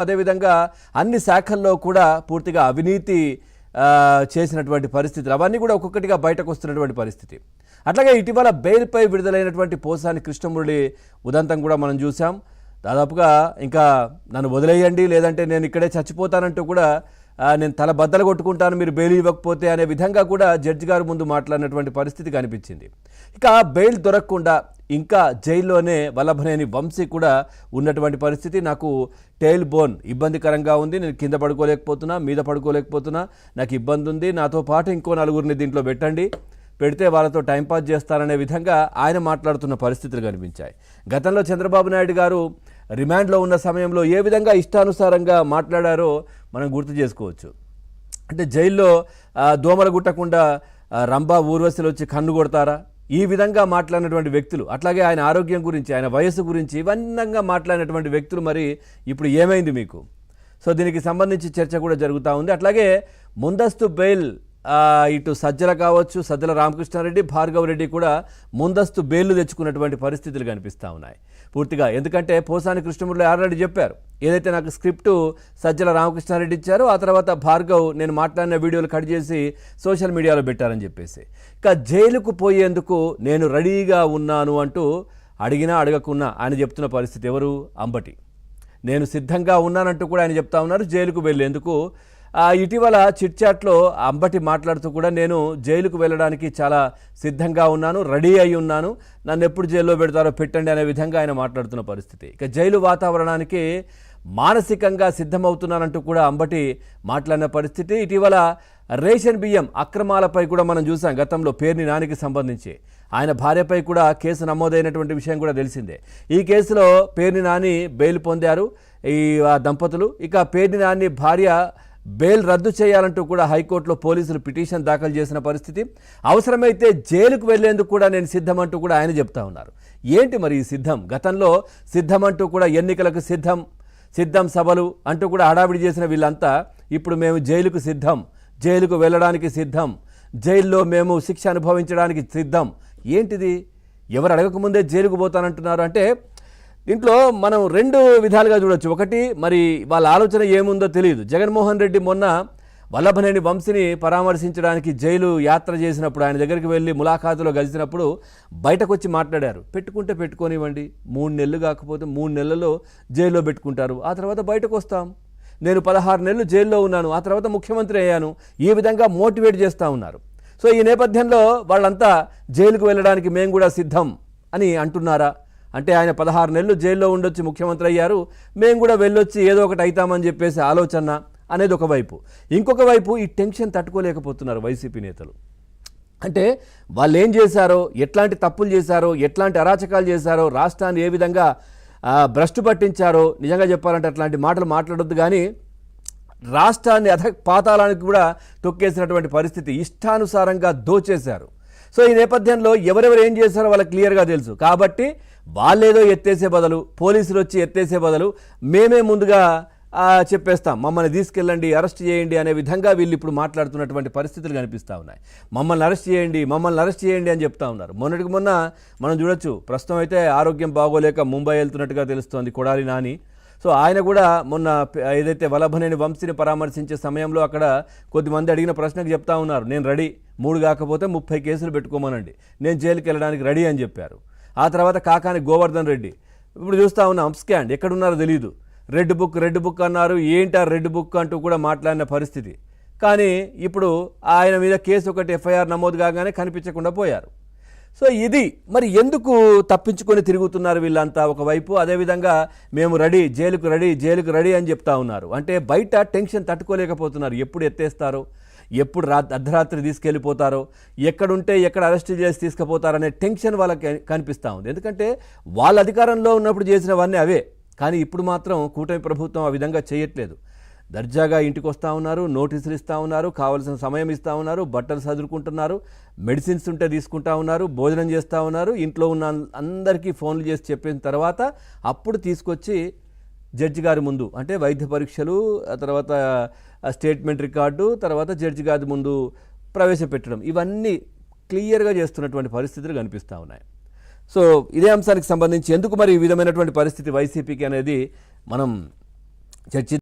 అదేవిధంగా అన్ని శాఖల్లో కూడా పూర్తిగా అవినీతి చేసినటువంటి పరిస్థితులు అవన్నీ కూడా ఒక్కొక్కటిగా బయటకు వస్తున్నటువంటి పరిస్థితి. అట్లాగే ఇటీవల బెయిల్పై విడుదలైనటువంటి పోసాని కృష్ణమురళి ఉదంతం కూడా మనం చూసాం. దాదాపుగా ఇంకా నన్ను వదిలేయండి, లేదంటే నేను ఇక్కడే చచ్చిపోతానంటూ కూడా నేను తల బద్దలు కొట్టుకుంటాను మీరు బెయిల్ ఇవ్వకపోతే అనే విధంగా కూడా జడ్జి గారు ముందు మాట్లాడినటువంటి పరిస్థితి కనిపించింది. ఇక బెయిల్ దొరకకుండా ఇంకా జైల్లోనే వల్లభనేని వంశీ కూడా ఉన్నటువంటి పరిస్థితి. నాకు టెయిల్ బోన్ ఇబ్బందికరంగా ఉంది, నేను కింద పడుకోలేకపోతున్నా, మీద పడుకోలేకపోతున్నా, నాకు ఇబ్బంది ఉంది, నాతో పాటు ఇంకో నలుగురిని దీంట్లో పెడితే వాళ్ళతో టైంపాస్ చేస్తారనే విధంగా ఆయన మాట్లాడుతున్న పరిస్థితులు కనిపించాయి. గతంలో చంద్రబాబు నాయుడు గారు రిమాండ్లో ఉన్న సమయంలో ఏ విధంగా ఇష్టానుసారంగా మాట్లాడారో మనం గుర్తు చేసుకోవచ్చు. అంటే జైల్లో దోమలు గుట్టకుండా రంభా ఊర్వశులు వచ్చి కన్ను కొడతారా, ఈ విధంగా మాట్లాడినటువంటి వ్యక్తులు, అట్లాగే ఆయన ఆరోగ్యం గురించి, ఆయన వయస్సు గురించి ఇవన్నీ మాట్లాడినటువంటి వ్యక్తులు మరి ఇప్పుడు ఏమైంది మీకు? సో దీనికి సంబంధించి చర్చ కూడా జరుగుతూ ఉంది. అట్లాగే ముందస్తు బెయిల్ ఇటు సజ్జల కావచ్చు, సజ్జల రామకృష్ణారెడ్డి, భార్గవ్ రెడ్డి కూడా ముందస్తు బెయిల్ తెచ్చుకున్నటువంటి పరిస్థితులు కనిపిస్తూ ఉన్నాయి పూర్తిగా. ఎందుకంటే పోసాని కృష్ణమురళి ఆల్రెడీ చెప్పారు, ఏదైతే నాకు స్క్రిప్టు సజ్జల రామకృష్ణారెడ్డి ఇచ్చారో ఆ తర్వాత భార్గవ్ నేను మాట్లాడిన వీడియోలు కట్ చేసి సోషల్ మీడియాలో పెట్టారని చెప్పేసి, ఇక జైలుకు పోయేందుకు నేను రెడీగా ఉన్నాను అంటూ అడిగినా అడగకున్నా ఆయన చెప్తున్న పరిస్థితి. ఎవరు? అంబటి. నేను సిద్ధంగా ఉన్నానంటూ కూడా ఆయన చెప్తా ఉన్నారు జైలుకు వెళ్ళేందుకు. ఇటీవల చిట్చాట్లో అంబటి మాట్లాడుతూ కూడా నేను జైలుకు వెళ్ళడానికి చాలా సిద్ధంగా ఉన్నాను, రెడీ అయి ఉన్నాను, నన్ను ఎప్పుడు జైల్లో పెడతారో పెట్టండి అనే విధంగా ఆయన మాట్లాడుతున్న పరిస్థితి. ఇక జైలు వాతావరణానికి మానసికంగా సిద్ధమవుతున్నానంటూ కూడా అంబటి మాట్లాడిన పరిస్థితి. ఇటీవల రేషన్ బియ్యం అక్రమాలపై కూడా మనం చూసాం. గతంలో పేర్ని నానికి సంబంధించి ఆయన భార్యపై కూడా కేసు నమోదైనటువంటి విషయం కూడా తెలిసిందే. ఈ కేసులో పేర్ని నాని బెయిల్ పొందారు ఈ దంపతులు. ఇక పేర్ని నాని భార్య బెయిల్ రద్దు చేయాలంటూ కూడా హైకోర్టులో పోలీసులు పిటిషన్ దాఖలు చేసిన పరిస్థితి. అవసరమైతే జైలుకు వెళ్లేందుకు కూడా నేను సిద్ధమంటూ కూడా ఆయన చెప్తా ఉన్నారు. ఏంటి మరి ఈ సిద్ధం? గతంలో సిద్ధమంటూ కూడా ఎన్నికలకు సిద్ధం సభలు అంటూ కూడా హడావిడి చేసిన వీళ్ళంతా ఇప్పుడు మేము జైలుకు సిద్ధం, జైలుకు వెళ్ళడానికి సిద్ధం, జైల్లో మేము శిక్ష అనుభవించడానికి సిద్ధం. ఏంటిది? ఎవరు అడగకముందే జైలుకు పోతానంటున్నారు అంటే దీంట్లో మనం రెండు విధాలుగా చూడొచ్చు. ఒకటి, మరి వాళ్ళ ఆలోచన ఏముందో తెలియదు. జగన్మోహన్ రెడ్డి మొన్న వల్లభనేని వంశీని పరామర్శించడానికి జైలు యాత్ర చేసినప్పుడు ఆయన దగ్గరికి వెళ్ళి ములాఖాతులో కలిసినప్పుడు బయటకు వచ్చి మాట్లాడారు, పెట్టుకుంటే పెట్టుకోనివ్వండి, 3 నెలలు కాకపోతే 3 నెలల్లో జైల్లో పెట్టుకుంటారు, ఆ తర్వాత బయటకు వస్తాం, నేను 16 నెలలు జైల్లో ఉన్నాను, ఆ తర్వాత ముఖ్యమంత్రి అయ్యాను, ఈ విధంగా మోటివేట్ చేస్తూ ఉన్నారు. సో ఈ నేపథ్యంలో వాళ్ళంతా జైలుకు వెళ్ళడానికి మేము కూడా సిద్ధం అని అంటున్నారా? అంటే ఆయన 16 నెలలు జైల్లో ఉండొచ్చి ముఖ్యమంత్రి అయ్యారు, మేము కూడా వెళ్ళొచ్చి ఏదో ఒకటి అవుతామని చెప్పేసి ఆలోచన అనేది ఒకవైపు. ఇంకొక వైపు ఈ టెన్షన్ తట్టుకోలేకపోతున్నారు వైసీపీ నేతలు. అంటే వాళ్ళు ఏం చేశారో, ఎట్లాంటి తప్పులు చేశారో, ఎట్లాంటి అరాచకాలు చేశారో, రాష్ట్రాన్ని ఏ విధంగా భ్రష్టు పట్టించారో, నిజంగా చెప్పాలంటే అట్లాంటి మాటలు మాట్లాడొద్దు, కానీ రాష్ట్రాన్ని పాతాళానికి కూడా తొక్కేసినటువంటి పరిస్థితి, ఇష్టానుసారంగా దోచేశారు. సో ఈ నేపథ్యంలో ఎవరెవరు ఏం చేశారో వాళ్ళకి క్లియర్గా తెలుసు. కాబట్టి వాళ్ళేదో ఎత్తేసే బదులు, పోలీసులు వచ్చి ఎత్తేసే బదులు మేమే ముందుగా చెప్పేస్తాం, మమ్మల్ని తీసుకెళ్ళండి, అరెస్ట్ చేయండి అనే విధంగా వీళ్ళు ఇప్పుడు మాట్లాడుతున్నటువంటి పరిస్థితులు కనిపిస్తూ ఉన్నాయి. మమ్మల్ని అరెస్ట్ చేయండి అని చెప్తా ఉన్నారు. మొన్నటికి మొన్న మనం చూడొచ్చు, ప్రస్తుతం అయితే ఆరోగ్యం బాగోలేక ముంబై వెళ్తున్నట్టుగా తెలుస్తోంది కొడాలి నాని. సో ఆయన కూడా మొన్న ఏదైతే వల్లభనేని వంశీని పరామర్శించే సమయంలో అక్కడ కొద్దిమంది అడిగిన ప్రశ్నకు చెప్తా ఉన్నారు, నేను రెడీ, 3 కాకపోతే 30 కేసులు పెట్టుకోమనండి, నేను జైలుకి వెళ్ళడానికి రెడీ అని చెప్పారు. ఆ తర్వాత కాకాని గోవర్ధన్ రెడ్డి ఇప్పుడు చూస్తూ ఉన్నాం, అప్స్కాండ్ ఎక్కడున్నారో తెలియదు, రెడ్ బుక్ అన్నారు, ఏంటా రెడ్ బుక్ అంటూ కూడా మాట్లాడిన పరిస్థితి. కానీ ఇప్పుడు ఆయన మీద కేసు ఒకటి ఎఫ్ఐఆర్ నమోదు కాగానే కనిపించకుండా పోయారు. సో ఇది మరి ఎందుకు తప్పించుకొని తిరుగుతున్నారు వీళ్ళంతా ఒకవైపు, అదేవిధంగా మేము రెడీ, జైలుకు రెడీ అని చెప్తా ఉన్నారు. అంటే బయట టెన్షన్ తట్టుకోలేకపోతున్నారు, ఎప్పుడు ఎత్తేస్తారో, ఎప్పుడు అర్ధరాత్రి తీసుకెళ్ళిపోతారో, ఎక్కడుంటే ఎక్కడ అరెస్ట్ చేసి తీసుకుపోతారనే టెన్షన్ వాళ్ళకి కనిపిస్తూ ఉంది. ఎందుకంటే వాళ్ళ అధికారంలో ఉన్నప్పుడు చేసినవన్నీ అవే, కానీ ఇప్పుడు మాత్రం కూటమి ప్రభుత్వం ఆ విధంగా చేయట్లేదు. దర్జాగా ఇంటికి వస్తూ ఉన్నారు, నోటీసులు ఇస్తూ ఉన్నారు, కావాల్సిన సమయం ఇస్తూ ఉన్నారు, బట్టలు చదువుకుంటున్నారు, మెడిసిన్స్ ఉంటే తీసుకుంటా ఉన్నారు, భోజనం చేస్తూ ఉన్నారు, ఇంట్లో ఉన్న అందరికీ ఫోన్లు చేసి చెప్పిన తర్వాత అప్పుడు తీసుకొచ్చి జడ్జి గారి ముందు, అంటే వైద్య పరీక్షలు, ఆ తర్వాత స్టేట్మెంట్ రికార్డు, తర్వాత జడ్జి గారి ముందు ప్రవేశపెట్టడం, ఇవన్నీ క్లియర్గా చేస్తున్నటువంటి పరిస్థితులు కనిపిస్తూ ఉన్నాయి. సో ఇదే అంశానికి సంబంధించి ఎందుకు మరి ఈ విధమైనటువంటి పరిస్థితి వైసీపీకి అనేది మనం చర్చి